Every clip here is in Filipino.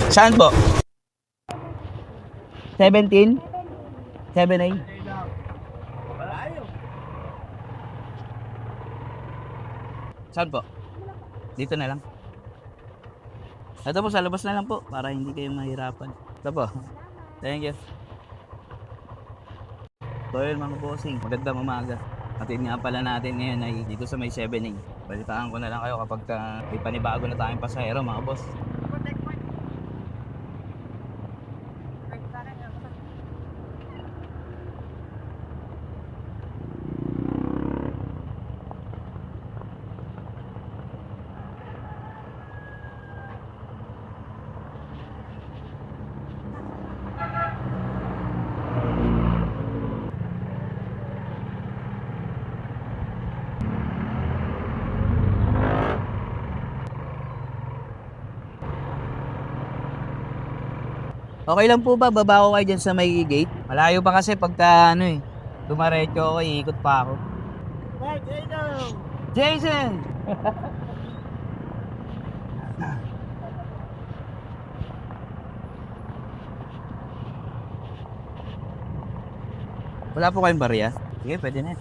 Saan po? 17? 7A? Saan po? Dito na lang. Ito po, sa labas na lang po para hindi kayo mahirapan. Ito po. Thank you. So yun mga bossing, magandang umaga. Atin nga pala natin ngayon ay dito sa may 7A. Balitaan ko na lang kayo kapag may panibago na tayong pasahero mga boss. Okay lang po ba? Baba ko kayo dyan sa may gate? Malayo pa kasi pagka dumaretso ako, iikot pa ako. Jason! Wala po kayong barya? Sige, pwede na.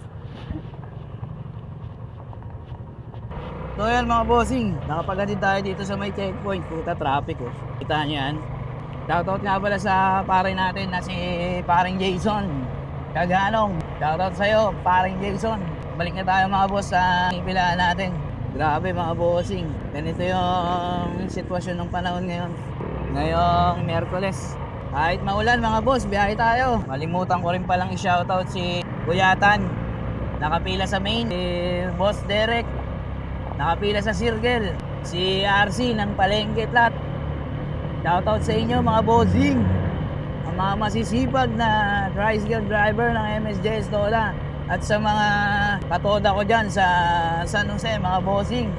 So yan mga bossing, nakapagatid tayo dito sa may checkpoint. Puta traffic oh. Kita nyo yan. Shoutout nga pala sa paring natin na si paring Jason Kaganong. Shoutout sa'yo paring Jason. Balik na tayo mga boss sa ipilaan natin. Grabe mga bossing, ganito yung sitwasyon ng panahon ngayon. Ngayong Miyerkules, kahit maulan mga boss, biyahe tayo. Malimutan ko rin palang i-shoutout si Kuyatan, nakapila sa main. Si Boss Derek, nakapila sa circle. Si RC ng Palengke Plat. Shoutout sa inyo mga bossing, ang mga masisipag na tricycle driver ng MSJ Estola. At sa mga katoda ko dyan sa San Jose mga bossing,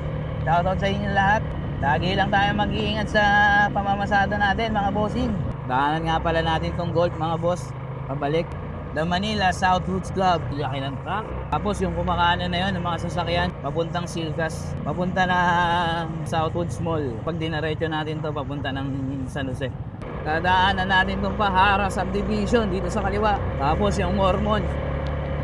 shoutout sa inyo lahat. Lagi lang tayo mag-iingat sa pamamasada natin mga bossing. Daanan nga pala natin tong Golf mga boss, pabalik The Manila South Roots Club. Laki ng truck. Tapos yung kumakanan na yun ng mga sasakyan papuntang Silcas, papunta ng Southwoods Mall. Pag dinaretso natin to papunta ng San Jose, dadaanan natin tong Pahara Subdivision dito sa kaliwa. Tapos yung Mormon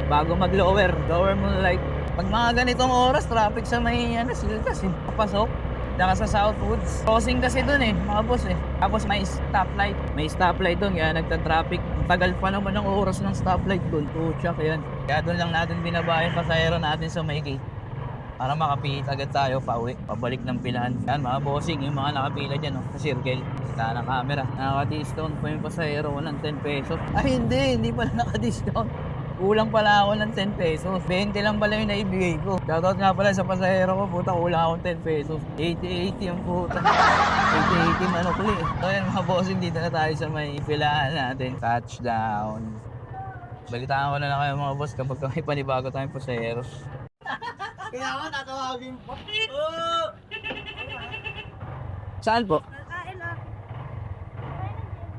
bago mag-lower Moonlight. Pag mga ganitong oras, traffic sa may Silcas papasok. Daka sa Southwoods. Crossing kasi dun mga boss Tapos may stoplight. May stoplight dun, kaya nagta-traffic. Tagal pa naman ang oras ng stoplight dun. Tutsak yan. Kaya dun lang natin binaba yung pasahero natin sa may gate para makapihit agad tayo pauwi. Pabalik ng pilahan. Yan mga bossing, yung mga nakapila dyan sa circle. Kita ng camera. Naka-discount pa yung pasahero, walang 10 pesos. Ay hindi pala naka-discount. Kulang pala ako ng 10 pesos. 20 lang pala yung naibigay ko. Shoutout nga pala sa pasahero ko. Puta, kulang akong 10 pesos. 80-80 ang puta. 80-80 manok ulit. So yan mga bossing, dito na tayo sa may pilaan natin. Touchdown. Balitaan ko na lang kayo mga boss kapag may panibago tayong pasahero. Kaya ako tatawagin po. Saan po?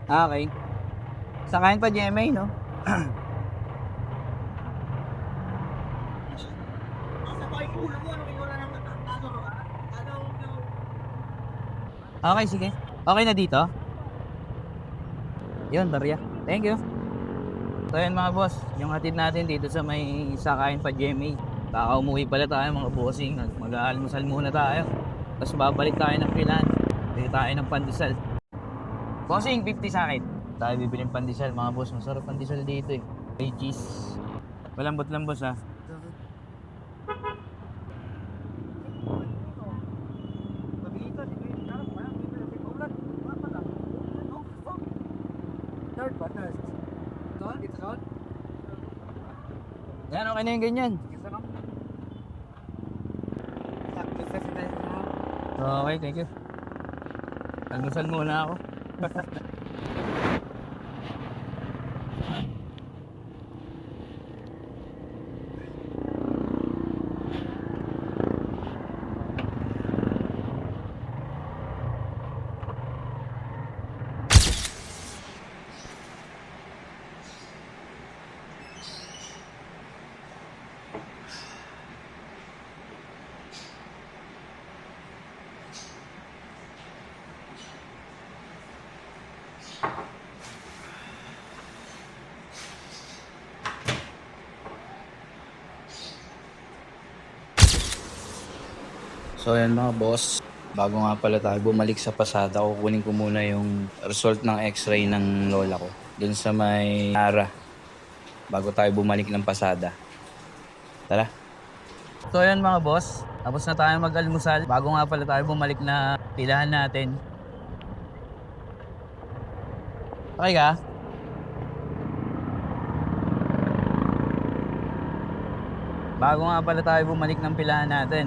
Okay. Sakayin pa GMA, no? Okay, sige. Okay na dito? Yun, barya. Thank you. So yun mga boss, yung hatid natin dito sa may Sakayin pa GMA. Kaka-umuwi pala tayo mga bossing. Mag-aalmusal muna tayo. Tapos babalik tayo ng pilan. Bili tayo ng pandesal. Bossing, 50 sa akin. Tayo bibili ng pandesal mga boss. Masarap pandesal dito May cheese. Malambot lang boss ha. Yan, okay na yung ganyan. Okay, thank you. Almusal muna ako. So ayan mga boss, bago nga pala tayo bumalik sa pasada, kukunin ko muna yung result ng x-ray ng lola ko dun sa may Nara bago tayo bumalik ng pasada. Tara. So ayan mga boss, tapos na tayo mag-almusal. Bago nga pala tayo bumalik na pilahan natin. Okay ka? Bago nga pala tayo bumalik ng pilahan natin,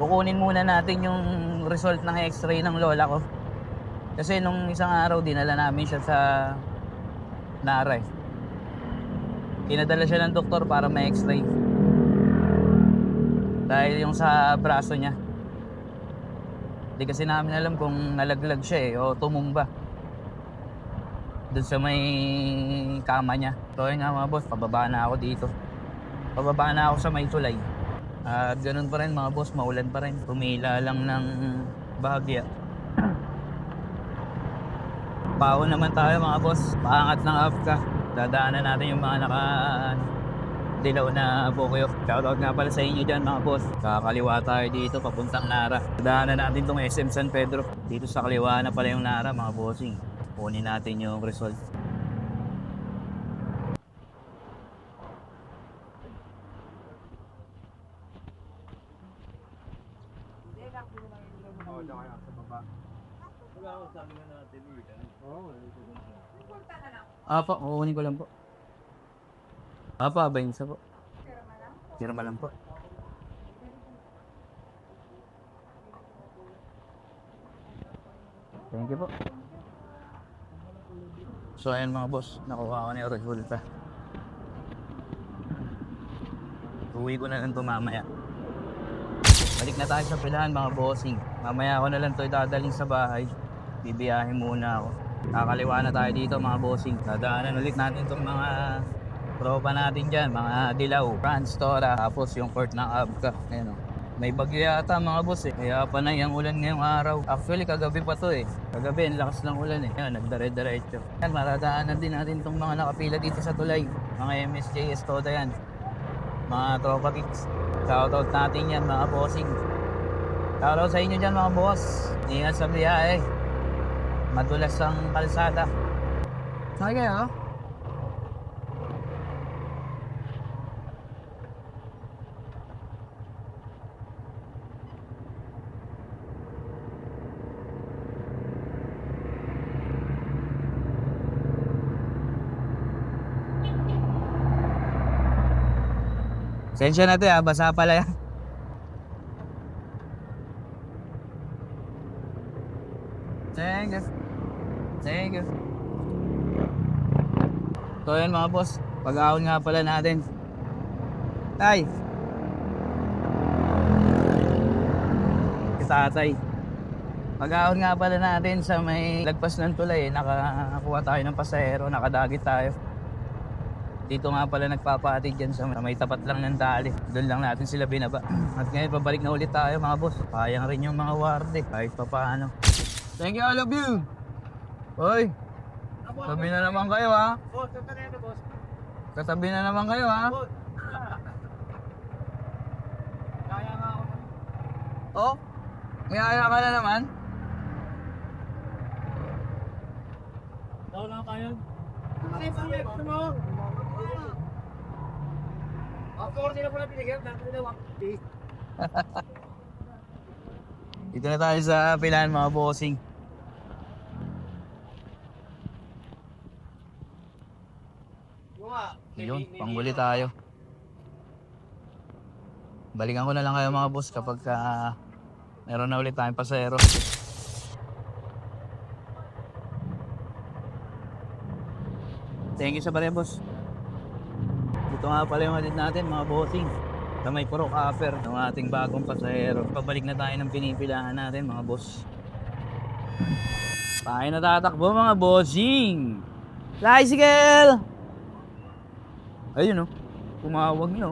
kukunin muna natin yung result ng x-ray ng lola ko. Kasi nung isang araw, dinala namin siya sa Nara. Pinadala siya ng doktor para may x-ray. Dahil yung sa braso niya. Hindi kasi namin alam kung nalaglag siya o tumumba. Doon sa may kama niya. So yun nga mga boss, pababa na ako dito. Pababa na ako sa may tulay. At ganun pa rin mga boss, maulan pa rin. Pumila lang ng bahagya. Pao naman tayo mga boss, paangat ng AFCA. Dadaanan natin yung mga dilaw na Bokyo. Shoutout nga pala sa inyo dyan mga boss. Kakaliwa tayo dito papuntang Nara. Dadaanan natin tong SM San Pedro. Dito sa kaliwa na pala yung Nara mga bossing. Kunin natin yung result. Apa, kukunin ko lang po. Apa, 20 po. Pirma lang po. Thank you po. So ayan mga boss, nakuha ko na yung resulta. Uwi ko na lang ito mamaya. Balik na tayo sa pilahan mga bossing. Mamaya ako na lang ito idadaling sa bahay. Bibiyahin muna ako. Kakaliwa na tayo dito mga bossing. Dadaanan ulit natin itong mga tropa natin dyan. Mga dilaw, France, Tora. Tapos yung court ng ABCA. Ayan o. May bagyo yata mga boss eh. Kaya panay ang ulan ngayong araw. Actually kagabi pa to eh. Kagabi ang lakas ng ulan eh. Ayan, nagdare-diretso. Yan, maradaanan din natin itong mga nakapila dito sa tulay. Mga MSJS Toda yan. Mga tropa kicks. Shoutout natin yan mga bossing. Shoutout sa inyo dyan mga boss. Ingat sa biyahe. Madulas ang kalsada. Sakay kayo? Sensya natin basa pala yan. Thank you. Thank you. So yun mga boss, pag-ahon nga pala natin. Tay! Si tatay. Pag-ahon nga pala natin sa may lagpas ng tulay, nakakuha tayo ng pasahero, nakadagit tayo. Dito nga pala nagpapatid dyan sa may tapat lang ng dali. Doon lang natin sila binaba. At ngayon pabalik na ulit tayo mga boss. Sayang rin yung mga warde kahit pa paano. Thank you, all of you! Hoy! Katabi na naman kayo ha! Boss, saan na boss? Katabi na naman kayo ha! Boss! Kaya nga ako. Oh? Mayaya ka na naman? Daw lang kayo. Ay, pamit mo! Ako sila pala pinigyan, dati nila 150. Dito na tayo sa pilahan mga bossing. Yun, panghuli tayo. Balikan ko na lang kayo mga boss kapag meron na ulit tayong pasahero. Thank you sa barya boss. Ito nga pala yung alit natin mga bossing. Sa may Purok Upper ng ating bagong pasahero. Pabalik na tayo ng pinipilahan natin mga boss. Tayo na tatakbo mga bossing. Tricycle! Ayun oh, pumawag nyo.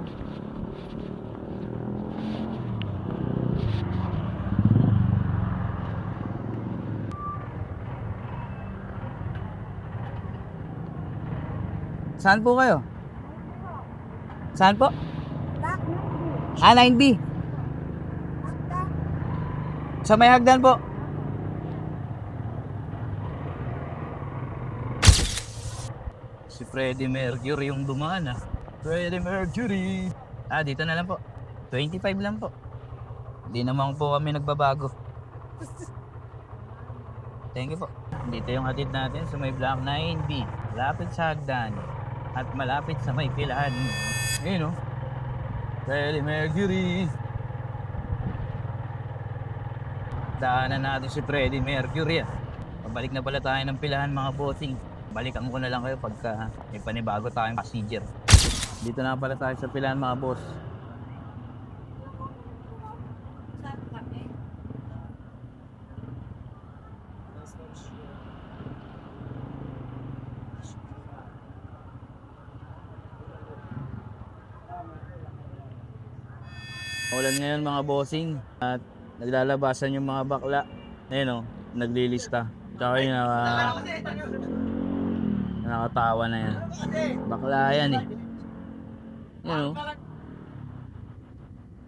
Saan po kayo? Saan po? Black 9B. 9B. Basta. Sa may hagdan po. Si Freddie Mercury yung dumaan ah. Freddie Mercury. Ah, dito na lang po. 25 lang po. Hindi naman po kami nagbabago. Thank you po. Dito yung hatid natin sa may Block 9B. Malapit sa hagdan. At malapit sa may pilahan. Ayun o. Freddie Mercury. Daanan natin si Freddie Mercury ah. Pabalik na pala tayo ng pilahan mga bossing. Balikan ko na lang kayo pagka may panibago tayong passenger. Dito na pala tayo sa pilahan mga boss. Saan kami? Ulan ngayon mga bossing at naglalabasan yung mga bakla. Ayun o, naglilista. Tsaka yung nakatawa na yan. Bakla yan eh. Yun o.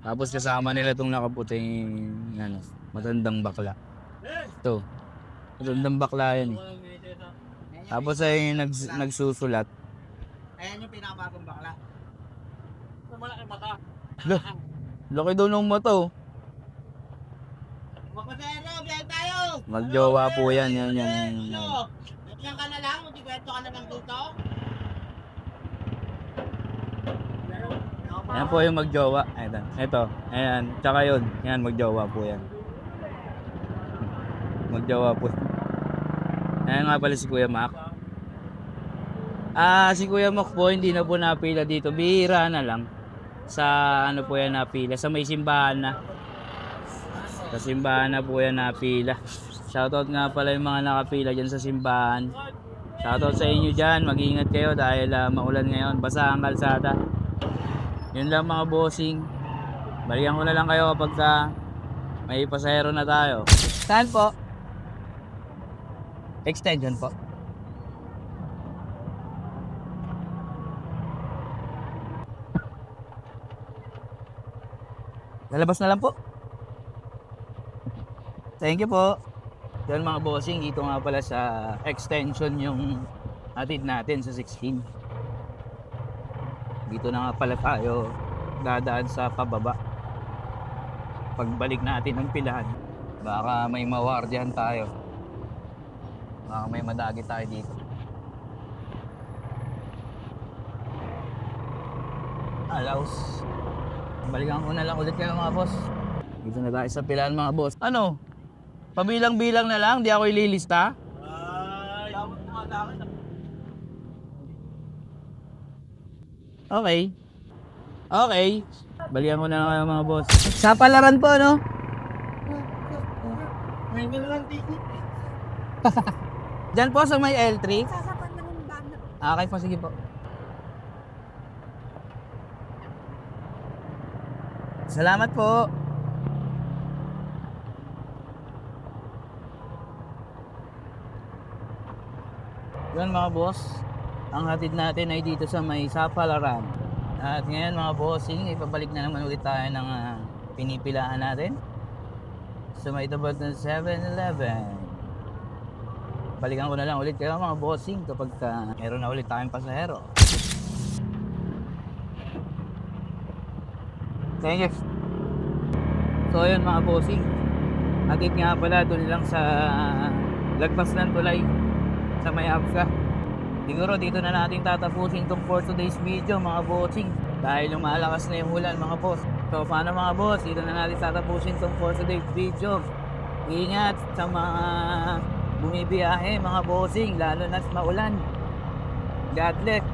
Tapos kasama nila itong nakaputing matandang bakla. Ito. Matandang bakla yan eh. Tapos ay nagsusulat. Ayan yung pinakabagong bakla. Malaki mata. Lah, laki daw ng mata oh. Magpasero, biyahe tayo! Magjowa po yan. Yan. Yan ka na lang, magkikwento ka na lang dito. Yan po yung magjowa. Ito. Ayan. Tsaka yun. Yan, magjowa po yan. Magjowa po. Ayan nga pala si Kuya Mac. Si Kuya Mac po, hindi na po napila dito. Bihira na lang. Sa ano po yan napila. Sa may simbahan na. Sa simbahan na po yan napila. Shoutout nga pala yung mga nakapila dyan sa simbahan. Shoutout sa inyo dyan. Mag-ingat kayo dahil maulan ngayon. Basa ang kalsada. Yun lang mga bossing. Balikan ko na lang kayo kapag may pasahero na tayo. Saan po? Extension po. Lalabas na lang po. Thank you po. Yan mga bossing, dito nga pala sa extension yung hatid natin sa 16. Dito na nga pala tayo dadaan sa pababa. Pagbalik natin ng pilahan, baka may mawardiyan tayo. Baka may madagi tayo dito. Alaus. Balikan ko na lang ulit kayo mga boss. Dito na tayo sa pilahan mga boss. Ano? Pabilang-bilang na lang, di ako ililista. Dapat mga dapat. Okay. Okay. Balikan ko na lang kayo mga boss. Sa palaran po, no? Ngayon na lang ticket. Diyan po sa may L3. Sasapat na yung bag na. Okay po, sige po. Salamat po. Yun mga boss, ang hatid natin ay dito sa may Sapalaran. At ngayon mga bossing, ipabalik na naman ulit tayo ng pinipilaan natin sa may tapat ng 7-Eleven. Balikan ko na lang ulit kayo mga bossing kapag meron na ulit tayong pasahero. Thank you. So yun mga bossing, hatid nga pala doon lang sa lagpas ng tulay sa may Absa. Siguro dito na natin tatapusin itong for today's video mga bossing dahil lumalakas na yung ulan mga boss. So paano mga boss, dito na natin tatapusin itong for today's video. Ingat sa mga bumibiyahe mga bossing, lalo na't maulan. God bless.